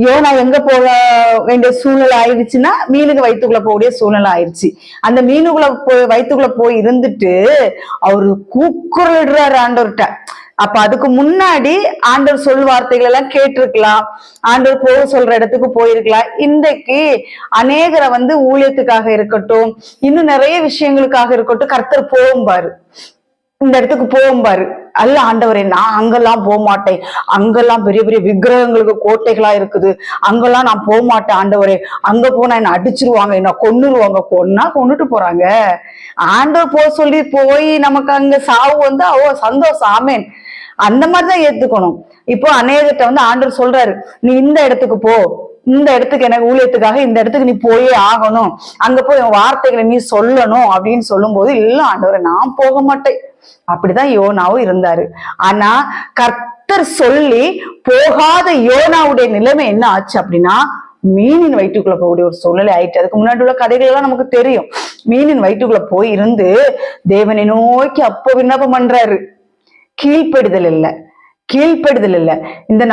YONO எங்க போக வேண்டிய சூழ்நிலை ஆயிடுச்சுன்னா மீனுக்கு வயிற்றுக்குள்ள போகக்கூடிய சூழ்நிலை ஆயிடுச்சு. அந்த மீனுக்குள்ள வயிற்றுக்குள்ள போய் இருந்துட்டு அவரு கூக்குரலிடுறாரு ஆண்டவர்கிட்ட. அப்ப அதுக்கு முன்னாடி ஆண்டவர் சொல் வார்த்தைகள் எல்லாம் கேட்டிருக்கலாம், ஆண்டவர் போக சொல்ற இடத்துக்கு போயிருக்கலாம். இன்றைக்கு அநேகரை ஊழியத்துக்காக இருக்கட்டும், இன்னும் நிறைய விஷயங்களுக்காக இருக்கட்டும், கர்த்தர் போகும்பாரு, இந்த இடத்துக்கு போகும்பாரு. அல்ல ஆண்டவரே, நான் அங்கெல்லாம் போக மாட்டேன், அங்கெல்லாம் பெரிய பெரிய விக்கிரகங்களுக்கு கோட்டைகளா இருக்குது, அங்கெல்லாம் நான் போக மாட்டேன் ஆண்டவரே, அங்க போனா என்ன அடிச்சிருவாங்க, என்ன கொன்னுருவாங்க. கொன்னுட்டு போறாங்க. ஆண்டவர் போக சொல்லி போய் நமக்கு அங்க சாவு சந்தோஷம், ஆமேன், அந்த மாதிரிதான் ஏத்துக்கணும். இப்போ அநேகத்தை ஆண்டவர் சொல்றாரு, நீ இந்த இடத்துக்கு போ, இந்த இடத்துக்கு எனக்கு ஊழியத்துக்காக இந்த இடத்துக்கு நீ போயே ஆகணும், அங்க போய் வார்த்தைகளை நீ சொல்லணும் அப்படின்னு சொல்லும் போது, இல்ல ஆண்டவரை நான் போக மாட்டேன். அப்படிதான் யோனாவும் இருந்தாரு. ஆனா கர்த்தர் சொல்லி போகாத யோனாவுடைய நிலைமை என்ன ஆச்சு அப்படின்னா, மீனின் வயிற்றுக்குள்ள போகக்கூடிய ஒரு சூழ்நிலை ஆயிட்டு. அதுக்கு முன்னாடி உள்ள கதைகள் எல்லாம் நமக்கு தெரியும். மீனின் வயிற்றுக்குள்ள போய் இருந்து தேவனை நோக்கி அப்போ விண்ணப்பம் பண்றாரு. கீழ்ப்படுதல் இல்லை. இந்த